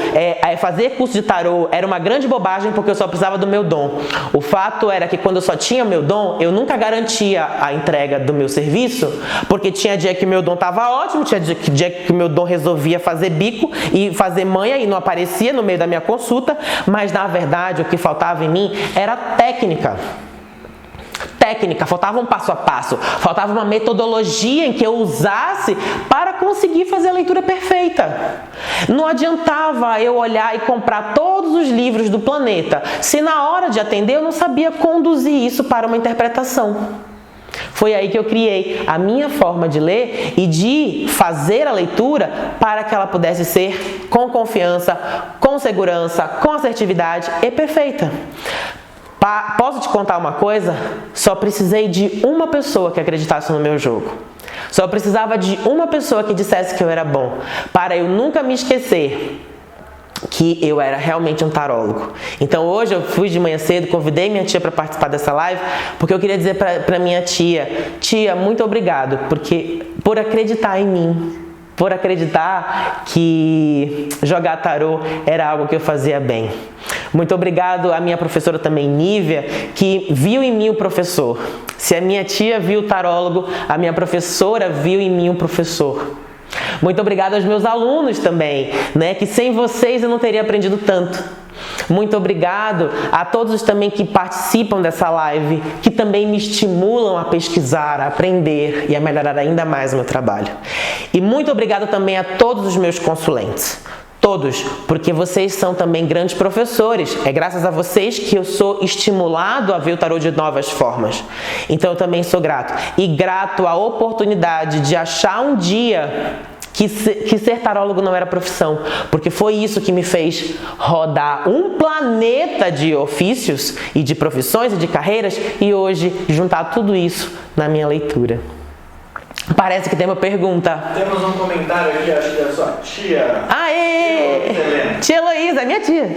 fazer curso de tarô era uma grande bobagem porque eu só precisava do meu dom. O fato era que quando eu só tinha o meu dom, eu nunca garantia a entrega do meu serviço, porque tinha dia que o meu dom estava ótimo, tinha dia que o meu dom resolvia fazer bico e fazer manha e não aparecia no meio da minha consulta, mas na verdade o que faltava em mim era técnica, faltava um passo a passo, faltava uma metodologia em que eu usasse para conseguir fazer a leitura perfeita. Não adiantava eu olhar e comprar todos os livros do planeta, se na hora de atender eu não sabia conduzir isso para uma interpretação. Foi aí que eu criei a minha forma de ler e de fazer a leitura para que ela pudesse ser com confiança, com segurança, com assertividade e perfeita. Posso te contar uma coisa? Só precisei de uma pessoa que acreditasse no meu jogo. Só precisava de uma pessoa que dissesse que eu era bom, para eu nunca me esquecer que eu era realmente um tarólogo. Então hoje eu fui de manhã cedo, convidei minha tia para participar dessa live, porque eu queria dizer para minha tia, muito obrigado, por acreditar em mim, por acreditar que jogar tarô era algo que eu fazia bem. Muito obrigado à minha professora também, Nívia, que viu em mim o professor. Se a minha tia viu o tarólogo, a minha professora viu em mim o professor. Muito obrigado aos meus alunos também, que sem vocês eu não teria aprendido tanto. Muito obrigado a todos também que participam dessa live, que também me estimulam a pesquisar, a aprender e a melhorar ainda mais o meu trabalho. E muito obrigado também a todos os meus consulentes. Todos, porque vocês são também grandes professores. É graças a vocês que eu sou estimulado a ver o tarô de novas formas. Então eu também sou grato. E grato à oportunidade de achar um dia que ser tarólogo não era profissão, porque foi isso que me fez rodar um planeta de ofícios e de profissões e de carreiras e hoje juntar tudo isso na minha leitura. Parece que tem uma pergunta. Temos um comentário aqui, acho que é a sua tia. Aê! Tia Heloísa, minha tia.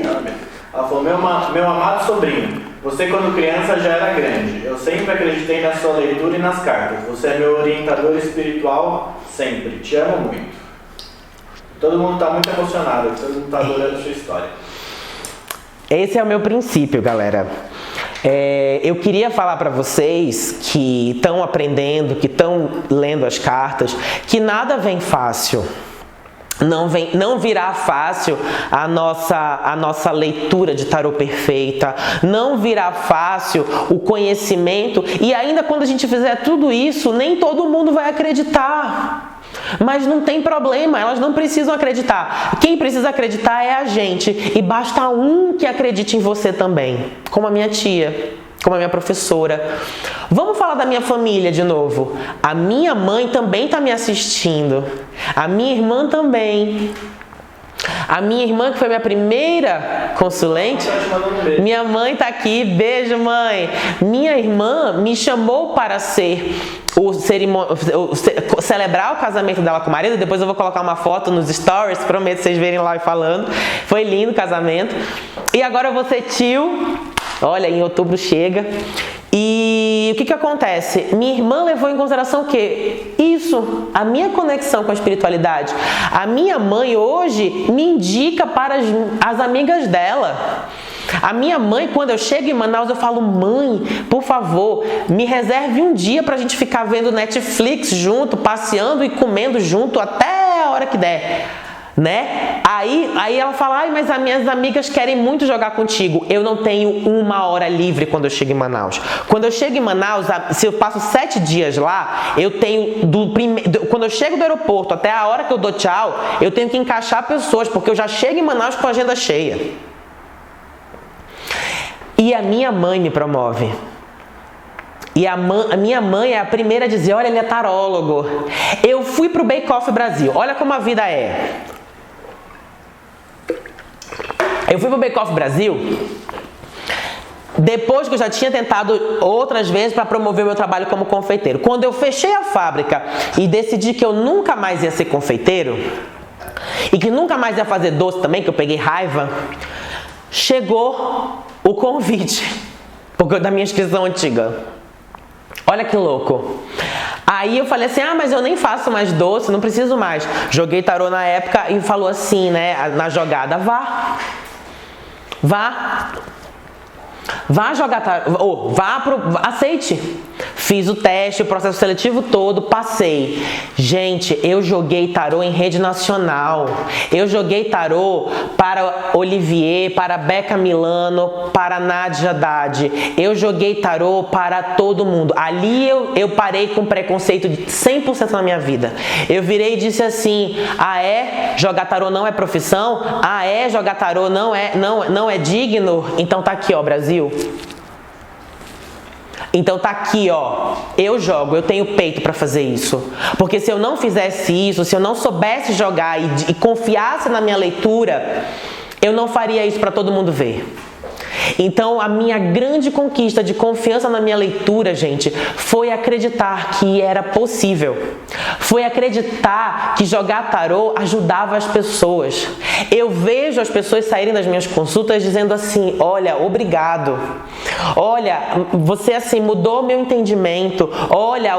Ela falou, meu amado sobrinho, você quando criança já era grande. Eu sempre acreditei na sua leitura e nas cartas. Você é meu orientador espiritual sempre. Te amo muito. Todo mundo está muito emocionado, todo mundo está adorando a sua história. Esse é o meu princípio, galera. Eu queria falar para vocês que estão aprendendo, que estão lendo as cartas, que nada vem fácil. Não virá fácil a nossa leitura de tarô perfeita, não virá fácil o conhecimento, e ainda quando a gente fizer tudo isso, nem todo mundo vai acreditar. Mas não tem problema, elas não precisam acreditar. Quem precisa acreditar é a gente, e basta um que acredite em você também, como a minha tia, como a minha professora. Vamos falar da minha família de novo. A minha mãe também está me assistindo. A minha irmã também. A minha irmã, que foi minha primeira consulente, minha mãe está aqui, beijo mãe. Minha irmã me chamou para celebrar o casamento dela com o marido. Depois eu vou colocar uma foto nos stories, prometo vocês verem lá e falando. Foi lindo o casamento. E agora eu vou ser tio. Olha, em outubro chega. E o que acontece? Minha irmã levou em consideração o quê? Isso, a minha conexão com a espiritualidade. A minha mãe hoje me indica para as amigas dela. A minha mãe, quando eu chego em Manaus, eu falo, mãe, por favor, me reserve um dia pra gente ficar vendo Netflix junto, passeando e comendo junto até a hora que der. Né? Aí ela fala, ai, mas as minhas amigas querem muito jogar contigo. Eu não tenho uma hora livre quando eu chego em Manaus. Quando eu chego em Manaus, se eu passo 7 dias lá, eu tenho quando eu chego do aeroporto até a hora que eu dou tchau, eu tenho que encaixar pessoas, porque eu já chego em Manaus com a agenda cheia. E a minha mãe me promove. E a minha mãe é a primeira a dizer, olha, ele é tarólogo. Eu fui pro Bake Off Brasil. Olha como a vida é. Eu fui pro Bake Off Brasil depois que eu já tinha tentado outras vezes para promover o meu trabalho como confeiteiro. Quando eu fechei a fábrica e decidi que eu nunca mais ia ser confeiteiro e que nunca mais ia fazer doce também, que eu peguei raiva, chegou o convite da minha inscrição antiga. Olha que louco. Aí eu falei assim, mas eu nem faço mais doce, não preciso mais. Joguei tarô na época e falou assim, né, na jogada, vá jogar tarô, aceite. Fiz o teste, o processo seletivo todo, passei. Gente, eu joguei tarô em rede nacional. Eu joguei tarô para Olivier, para Beca Milano, para Nádia Haddad. Eu joguei tarô para todo mundo. Ali eu parei com preconceito de 100% na minha vida. Eu virei e disse assim, jogar tarô não é profissão? Jogar tarô não é digno? Então tá aqui, ó, Brasil. Então tá aqui, ó, eu jogo, eu tenho peito para fazer isso. Porque se eu não fizesse isso, se eu não soubesse jogar e confiasse na minha leitura, eu não faria isso para todo mundo ver. Então a minha grande conquista de confiança na minha leitura, gente, foi acreditar que era possível. Foi acreditar que jogar tarô ajudava as pessoas. Eu vejo as pessoas saírem das minhas consultas dizendo assim, olha, obrigado. Olha, você assim mudou meu entendimento. Olha,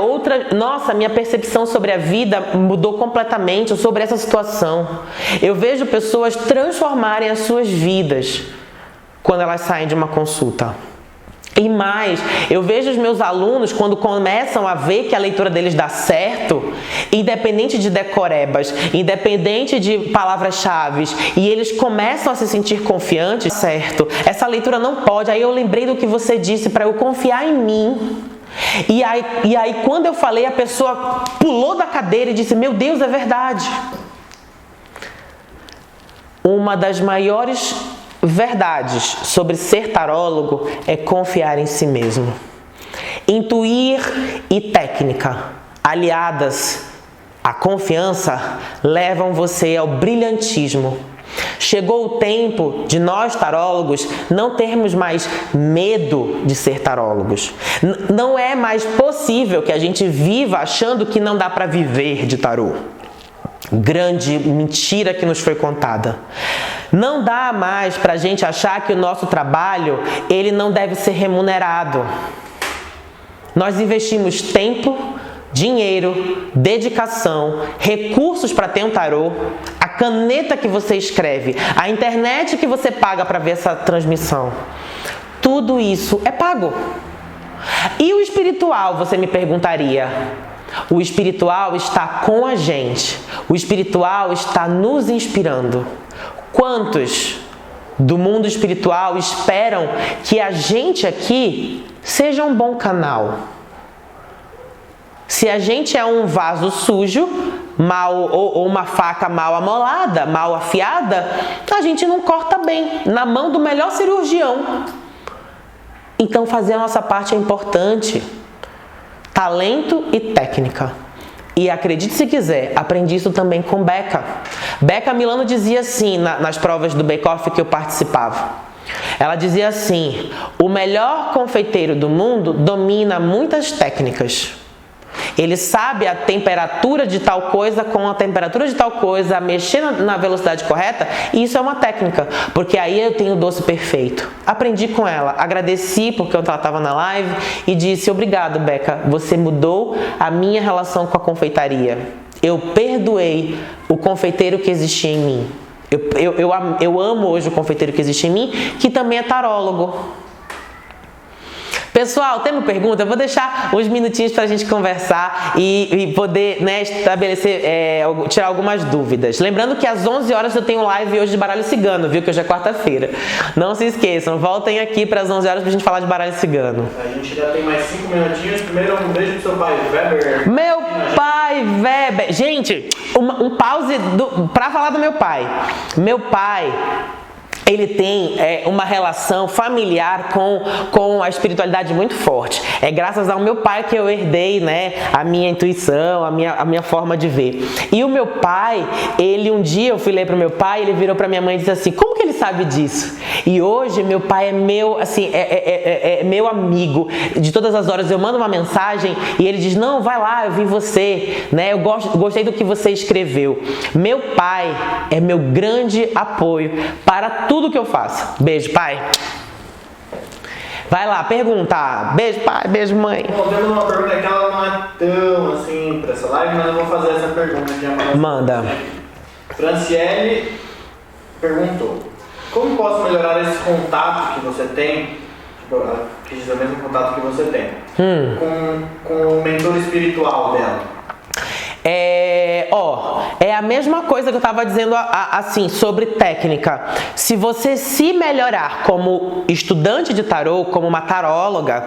nossa, minha percepção sobre a vida mudou completamente sobre essa situação. Eu vejo pessoas transformarem as suas vidas quando elas saem de uma consulta. E mais, eu vejo os meus alunos, quando começam a ver que a leitura deles dá certo, independente de decorebas, independente de palavras-chave, e eles começam a se sentir confiantes, certo, essa leitura não pode. Aí eu lembrei do que você disse para eu confiar em mim. E aí quando eu falei, a pessoa pulou da cadeira e disse, meu Deus, é verdade. Uma das maiores verdades sobre ser tarólogo é confiar em si mesmo. Intuir e técnica, aliadas a confiança levam você ao brilhantismo. Chegou o tempo de nós tarólogos não termos mais medo de ser tarólogos. Não é mais possível que a gente viva achando que não dá para viver de tarô. Grande mentira que nos foi contada. Não dá mais para a gente achar que o nosso trabalho ele não deve ser remunerado. Nós investimos tempo, dinheiro, dedicação, recursos para ter um tarô, a caneta que você escreve, a internet que você paga para ver essa transmissão. Tudo isso é pago. E o espiritual, você me perguntaria? O espiritual está com a gente. O espiritual está nos inspirando. Quantos do mundo espiritual esperam que a gente aqui seja um bom canal? Se a gente é um vaso sujo, mal ou uma faca mal amolada, mal afiada, a gente não corta bem na mão do melhor cirurgião. Então fazer a nossa parte é importante. Talento e técnica. E acredite se quiser, aprendi isso também com Becca. Becca Milano dizia assim nas provas do Bake Off que eu participava. Ela dizia assim: o melhor confeiteiro do mundo domina muitas técnicas. Ele sabe a temperatura de tal coisa com a temperatura de tal coisa, mexer na velocidade correta, e isso é uma técnica, porque aí eu tenho o doce perfeito. Aprendi com ela, agradeci porque ela estava na live e disse: obrigado, Becca, você mudou a minha relação com a confeitaria. Eu perdoei o confeiteiro que existia em mim. Eu amo hoje o confeiteiro que existe em mim, que também é tarólogo. Pessoal, tem uma pergunta? Eu vou deixar uns minutinhos para a gente conversar e poder, né, estabelecer, tirar algumas dúvidas. Lembrando que às 11 horas eu tenho live hoje de baralho cigano, viu? Que hoje é quarta-feira. Não se esqueçam, voltem aqui para as 11 horas para a gente falar de baralho cigano. A gente já tem mais 5 minutinhos. Primeiro, um beijo pro seu pai, Weber. Meu pai, Weber. Gente, um pause para falar do meu pai. Meu pai... ele tem uma relação familiar com a espiritualidade muito forte. É graças ao meu pai que eu herdei, né, a minha intuição, a minha forma de ver. E o meu pai, um dia eu fui ler para o meu pai, ele virou para minha mãe e disse assim: como que ele sabe disso? E hoje meu pai é meu, assim, meu amigo. De todas as horas eu mando uma mensagem e ele diz: não, vai lá, eu vi você, né? Eu gostei do que você escreveu. Meu pai é meu grande apoio para tudo que eu faço. Beijo, pai. Vai lá, pergunta. Beijo, pai. Beijo, mãe. Bom, temos uma pergunta que ela não é tão assim para essa live, mas eu vou fazer essa pergunta aqui. Manda. Franciele perguntou: como posso melhorar esse contato que você tem, que diz o mesmo contato que você tem, com o mentor espiritual dela? É a mesma coisa que eu estava dizendo assim sobre técnica. Se você se melhorar como estudante de tarô, como uma taróloga,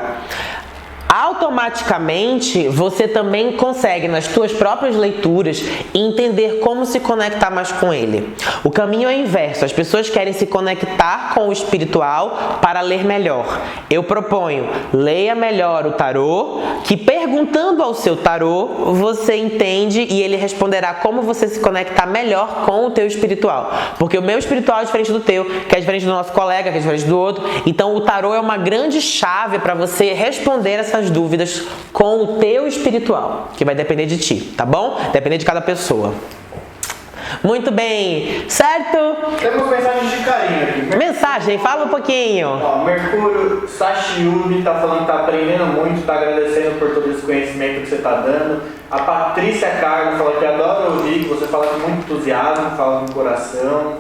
automaticamente você também consegue nas suas próprias leituras entender como se conectar mais com ele. O caminho é inverso. As pessoas querem se conectar com o espiritual para ler melhor. Eu proponho: leia melhor o tarô, que perguntando ao seu tarô você entende e ele responderá como você se conectar melhor com o teu espiritual. Porque o meu espiritual é diferente do teu, que é diferente do nosso colega, que é diferente do outro. Então o tarô é uma grande chave para você responder essas dúvidas com o teu espiritual, que vai depender de ti, tá bom? Depender de cada pessoa. Muito bem, certo? Temos mensagens de carinho aqui. Mensagem, fala um pouquinho. Ó, Mercúrio Sachiubi tá falando que tá aprendendo muito, tá agradecendo por todo esse conhecimento que você tá dando. A Patrícia Carlos falou que adora ouvir, que você fala com muito entusiasmo, fala com coração.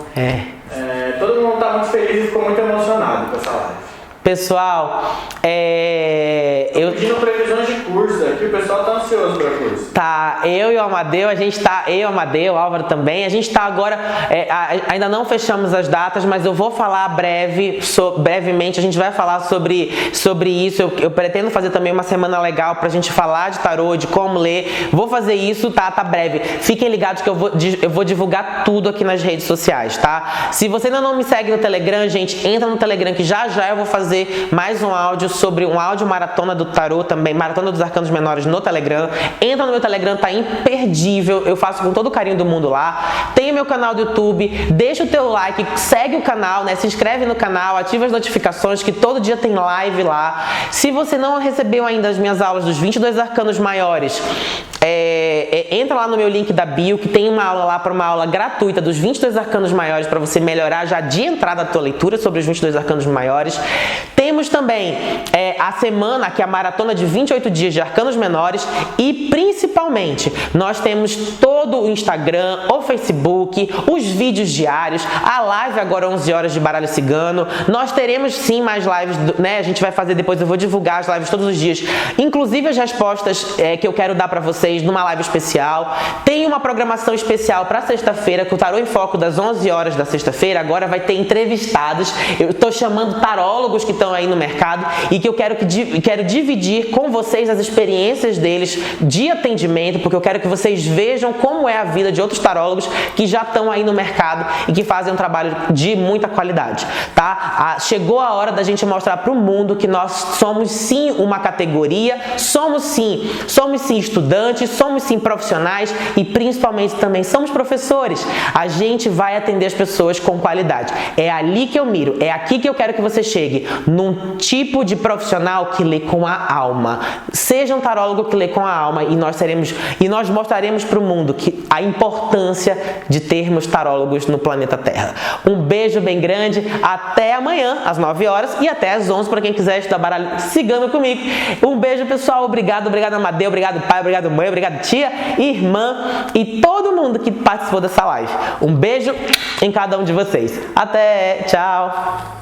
Todo mundo tá muito feliz e ficou muito emocionado com essa live. Pessoal, eu pedindo previsões de curso aqui, o pessoal tá ansioso para curso. Tá, eu e o Amadeu, o Álvaro também, a gente tá agora, ainda não fechamos as datas, mas eu vou falar brevemente, a gente vai falar sobre isso. Eu pretendo fazer também uma semana legal pra gente falar de tarô, de como ler. Vou fazer isso, tá breve. Fiquem ligados que eu vou divulgar tudo aqui nas redes sociais, tá? Se você ainda não me segue no Telegram, gente, entra no Telegram que já eu vou fazer mais um áudio sobre um áudio maratona do tarô também, maratona dos arcanos menores no Telegram. Entra no meu Telegram, tá imperdível. Eu faço com todo o carinho do mundo lá. Tem o meu canal do YouTube. Deixa o teu like, segue o canal, né? Se inscreve no canal, ativa as notificações que todo dia tem live lá. Se você não recebeu ainda as minhas aulas dos 22 arcanos maiores, entra lá no meu link da bio, que tem uma aula lá para uma aula gratuita dos 22 arcanos maiores para você melhorar já de entrada a tua leitura sobre os 22 arcanos maiores. Temos também a semana, que é a maratona de 28 dias de arcanos menores, e principalmente nós temos todo o Instagram, o Facebook, os vídeos diários, a live agora 11 horas de baralho cigano. Nós teremos sim mais lives, né? A gente vai fazer depois, eu vou divulgar as lives todos os dias, inclusive as respostas que eu quero dar para vocês numa live especial. Tem uma programação especial para sexta-feira, com o Tarô em Foco das 11 horas da sexta-feira. Agora vai ter entrevistados. Eu estou chamando tarólogos que estão aí no mercado e que eu quero dividir com vocês as experiências deles de atendimento, porque eu quero que vocês vejam como é a vida de outros tarólogos que já estão aí no mercado e que fazem um trabalho de muita qualidade, tá? Chegou a hora da gente mostrar para o mundo que nós somos sim uma categoria, somos sim estudantes, somos sim profissionais e principalmente também somos professores. A gente vai atender as pessoas com qualidade. É ali que eu miro, é aqui que eu quero que você chegue, num tipo de profissional que lê com a alma. Seja um tarólogo que lê com a alma e nós mostraremos para o mundo a importância de termos tarólogos no planeta Terra. Um beijo bem grande, até amanhã às 9 horas e até às 11 para quem quiser estudar baralho cigano comigo. Um beijo, pessoal, obrigado Amadeu, obrigado pai, obrigado mãe, obrigado tia, irmã e todo mundo que participou dessa live. Um beijo em cada um de vocês. Até, tchau!